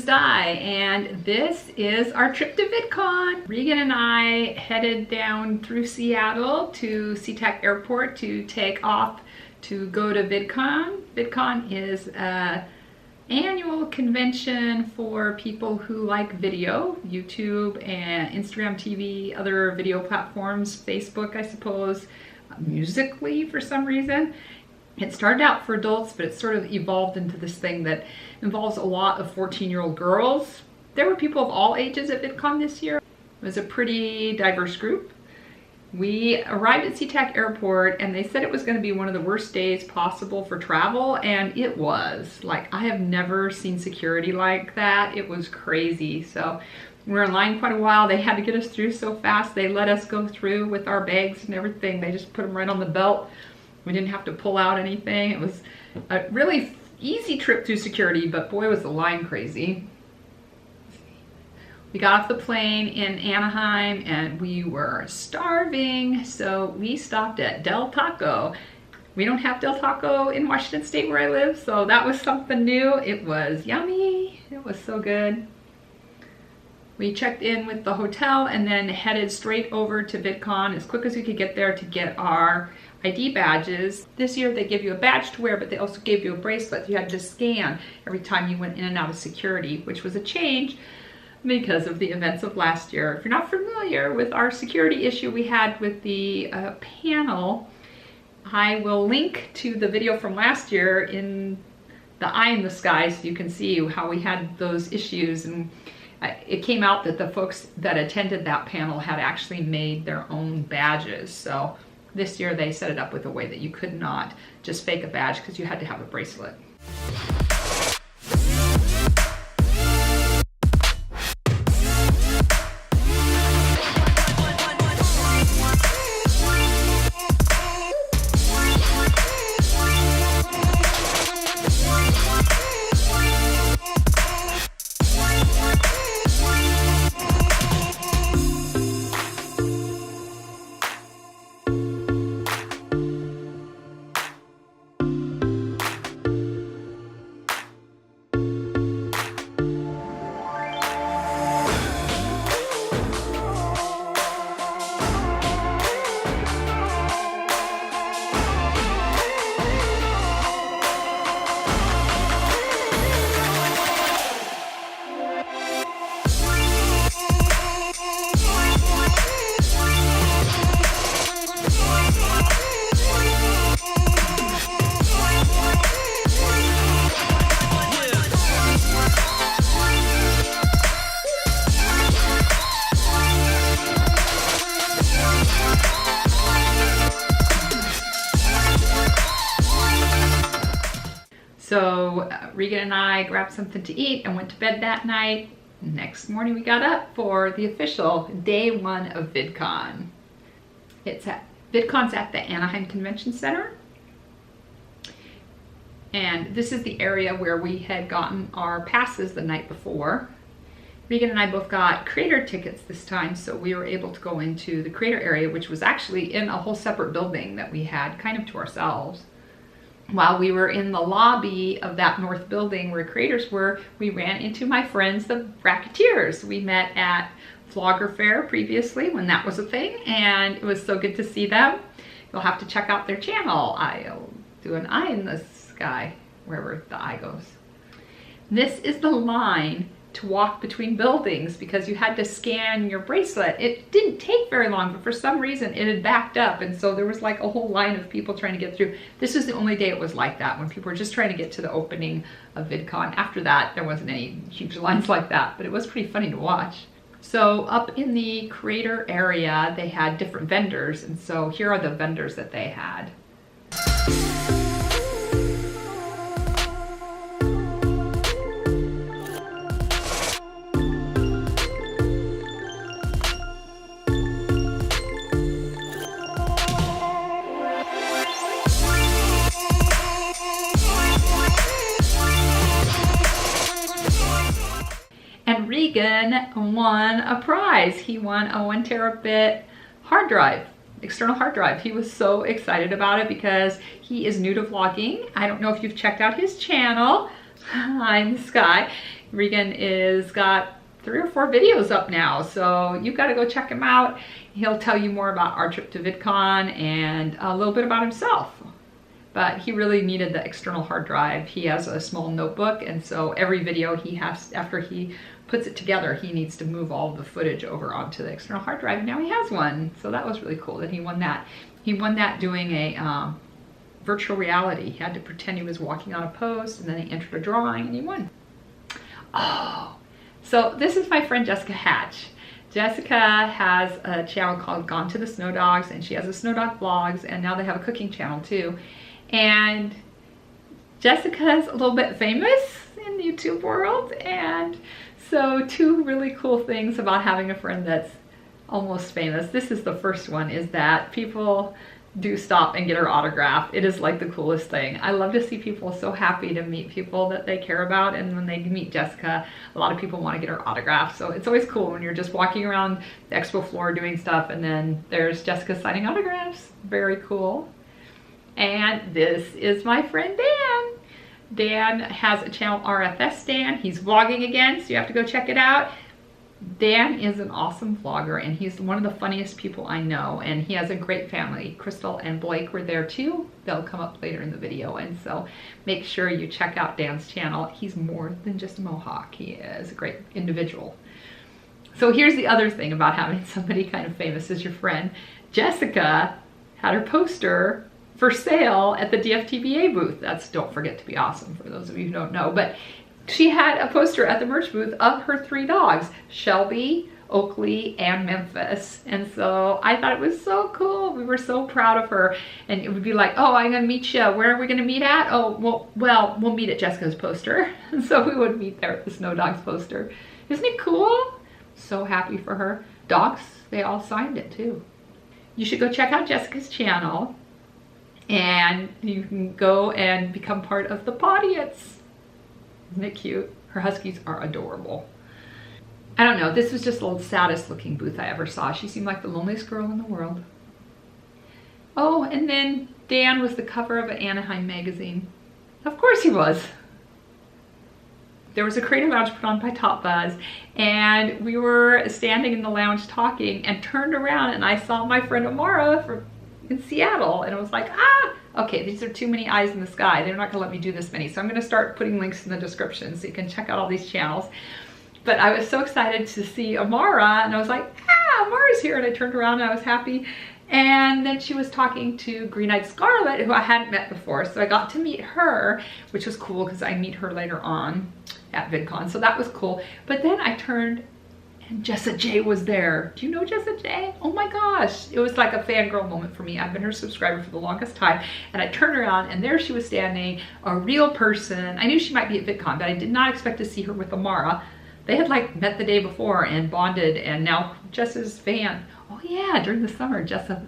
is Di, and this is our trip to Vidcon. Regan and I headed down through Seattle to SeaTac Airport to take off to go to Vidcon. Vidcon is an annual convention for people who like video, YouTube and Instagram TV, other video platforms, Facebook, I suppose, Musical.ly for some reason. It started out for adults, but it sort of evolved into this thing that involves a lot of 14-year-old girls. There were people of all ages at Vidcon this year. It was a pretty diverse group. We arrived at SeaTac Airport and they said it was going to be one of the worst days possible for travel, and it was. Like, I have never seen security like that. It was crazy. So we were in line quite a while. They had to get us through so fast. They let us go through with our bags and everything. They just put them right on the belt. We didn't have to pull out anything. It was a really easy trip through security, but boy, was the line crazy. We got off the plane in Anaheim and we were starving, so we stopped at Del Taco. We don't have Del Taco in Washington State where I live, so that was something new. It was yummy. It was so good. We checked in with the hotel and then headed straight over to Vidcon as quick as we could get there to get our ID badges. This year they give you a badge to wear, but they also gave you a bracelet you had to scan every time you went in and out of security, which was a change because of the events of last year. If you're not familiar with our security issue we had with the panel, I will link to the video from last year in the eye in the sky so you can see how we had those issues. And it came out that the folks that attended that panel had actually made their own badges. So this year they set it up with a way that you could not just fake a badge because you had to have a bracelet. So Regan and I grabbed something to eat and went to bed that night. Next morning we got up for the official day one of Vidcon. Vidcon's at the Anaheim Convention Center. And this is the area where we had gotten our passes the night before. Regan and I both got creator tickets this time, so we were able to go into the creator area, which was actually in a whole separate building that we had kind of to ourselves. While we were in the lobby of that north building where creators were, we ran into my friends, the Racketeers. We met at Vlogger Fair previously when that was a thing, and it was so good to see them. You'll have to check out their channel. I'll do an eye in the sky, wherever the eye goes. This is the line to walk between buildings because you had to scan your bracelet. It didn't take very long, but for some reason it had backed up, and so there was like a whole line of people trying to get through. This is the only day it was like that, when people were just trying to get to the opening of Vidcon. After that, there wasn't any huge lines like that, but it was pretty funny to watch. So up in the creator area, they had different vendors, and so here are the vendors that they had. And Regan won a prize. He won a 1 terabit hard drive, external hard drive. He was so excited about it because he is new to vlogging. I don't know if you've checked out his channel, high in the sky. Regan is got 3 or 4 videos up now, so you've got to go check him out. He'll tell you more about our trip to VidCon and a little bit about himself. But he really needed the external hard drive. He has a small notebook, and so every video he has, after he puts it together, he needs to move all of the footage over onto the external hard drive. And now he has one, so that was really cool that he won that. He won that doing a virtual reality. He had to pretend he was walking on a post, and then he entered a drawing, and he won. Oh, so this is my friend Jessica Hatch. Jessica has a channel called Gone to the Snow Dogs, and she has a Snow Dog Vlogs, and now they have a cooking channel too. And Jessica's a little bit famous in the YouTube world, and so 2 really cool things about having a friend that's almost famous. This is the first one, is that people do stop and get her autograph. It is like the coolest thing. I love to see people so happy to meet people that they care about, and when they meet Jessica, a lot of people want to get her autograph. So it's always cool when you're just walking around the expo floor doing stuff, and then there's Jessica signing autographs. Very cool. And this is my friend Dan. Dan has a channel, RFS Dan. He's vlogging again, so you have to go check it out. Dan is an awesome vlogger, and he's one of the funniest people I know, and he has a great family. Crystal and Blake were there too. They'll come up later in the video, and so make sure you check out Dan's channel. He's more than just a mohawk. He is a great individual. So here's the other thing about having somebody kind of famous as your friend. Jessica had her poster for sale at the DFTBA booth. That's Don't Forget to Be Awesome, for those of you who don't know. But she had a poster at the merch booth of her 3 dogs, Shelby, Oakley, and Memphis. And so I thought it was so cool. We were so proud of her. And it would be like, oh, I'm gonna meet you. Where are we gonna meet at? Oh, well, we'll meet at Jessica's poster. And so we would meet there at the Snow Dogs poster. Isn't it cool? So happy for her. Dogs, they all signed it too. You should go check out Jessica's channel, and you can go and become part of the audience. Isn't it cute? Her huskies are adorable. I don't know, this was just the saddest looking booth I ever saw. She seemed like the loneliest girl in the world. Oh, and then Dan was the cover of an Anaheim magazine. Of course he was. There was a creative lounge put on by Top Buzz, and we were standing in the lounge talking, and turned around and I saw my friend Amara in Seattle, and I was like, ah, okay, these are too many eyes in the sky. They're not gonna let me do this many. So I'm gonna start putting links in the description so you can check out all these channels. But I was so excited to see Amara, and I was like, ah, Amara's here. And I turned around and I was happy. And then she was talking to GreenEyedStarlet, who I hadn't met before. So I got to meet her, which was cool because I meet her later on at VidCon. So that was cool. But then I turned, and JessaJay was there. Do you know JessaJay? Oh my gosh. It was like a fangirl moment for me. I've been her subscriber for the longest time. And I turned around, and there she was standing, a real person. I knew she might be at VidCon, but I did not expect to see her with Amara. They had like met the day before and bonded, and now Jessa's van. Oh yeah, during the summer, Jessa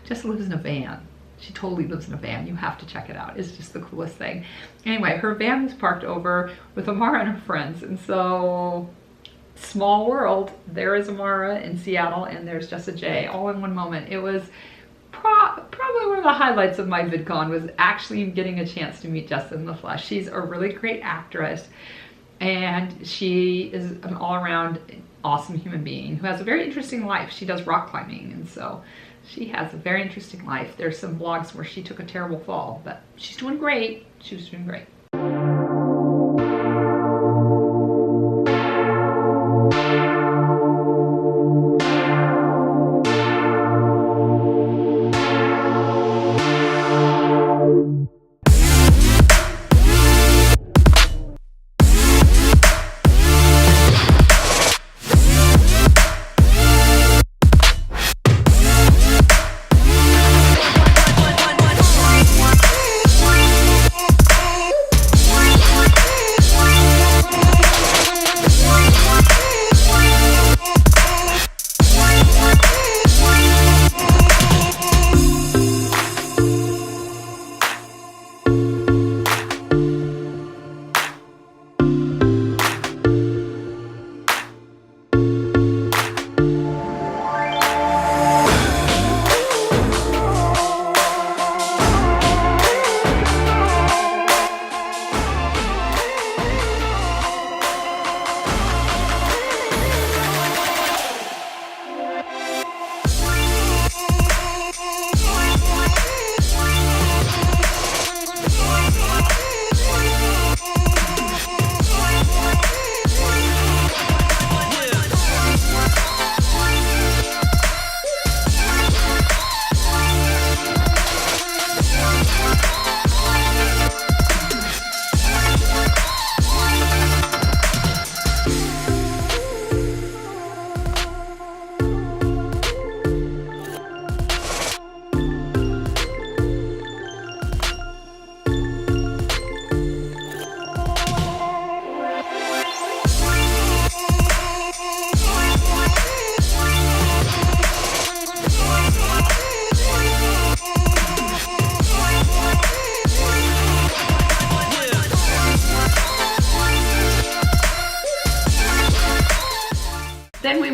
lives in a van. She totally lives in a van. You have to check it out. It's just the coolest thing. Anyway, her van was parked over with Amara and her friends, and so small world. There is Amara in Seattle, and there's JessaJay, all in one moment. It was probably one of the highlights of my VidCon, was actually getting a chance to meet Jessa in the flesh. She's a really great actress, and she is an all-around awesome human being who has a very interesting life. She does rock climbing, and so she has a very interesting life. There's some vlogs where she took a terrible fall, but she's doing great. She was doing great.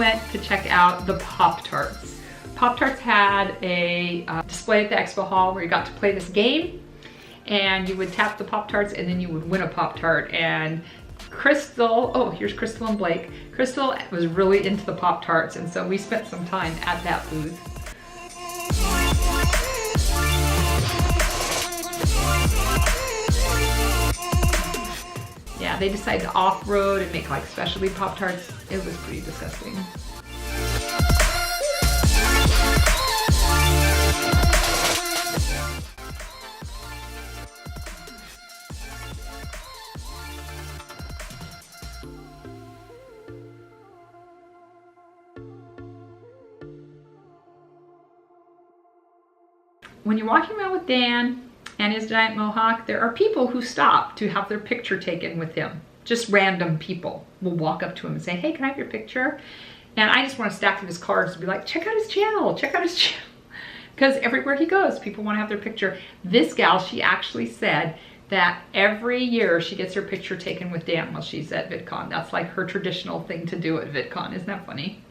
went to check out the Pop-Tarts. Pop-Tarts had a display at the expo hall where you got to play this game, and you would tap the Pop-Tarts and then you would win a Pop-Tart. And Crystal, oh, here's Crystal and Blake. Crystal was really into the Pop-Tarts, and so we spent some time at that booth. Yeah, they decided to off-road and make like specialty Pop-Tarts. It was pretty disgusting. When you're walking around with Dan and his giant mohawk, there are people who stop to have their picture taken with him. Just random people will walk up to him and say, hey, can I have your picture? And I just want to stack through his cards and be like, check out his channel, check out his channel. Because everywhere he goes, people want to have their picture. This gal, she actually said that every year she gets her picture taken with Dan while she's at VidCon. That's like her traditional thing to do at VidCon. Isn't that funny?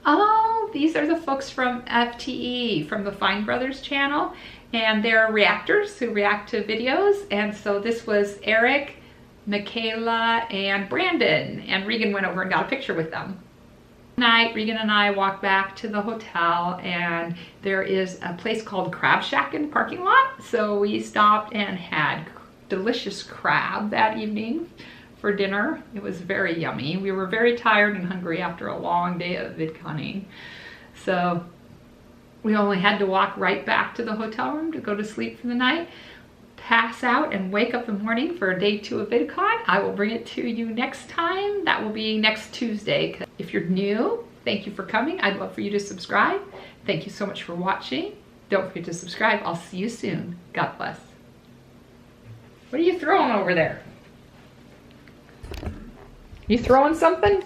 Oh, these are the folks from FTE, from the Fine Brothers channel, and they're reactors who react to videos. And so this was Eric, Michaela, and Brandon, and Regan went over and got a picture with them. Night, Regan and I walked back to the hotel, and there is a place called Crab Shack in the parking lot. So we stopped and had delicious crab that evening for dinner. It was very yummy. We were very tired and hungry after a long day of VidConning. So we only had to walk right back to the hotel room to go to sleep for the night, pass out, and wake up in the morning for day 2 of VidCon. I will bring it to you next time. That will be next Tuesday. If you're new, thank you for coming. I'd love for you to subscribe. Thank you so much for watching. Don't forget to subscribe. I'll see you soon. God bless. What are you throwing over there? You throwing something?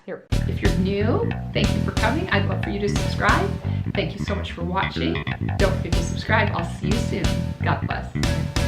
Here. If you're new, thank you for coming. I'd love for you to subscribe. Thank you so much for watching. Don't forget to subscribe. I'll see you soon. God bless.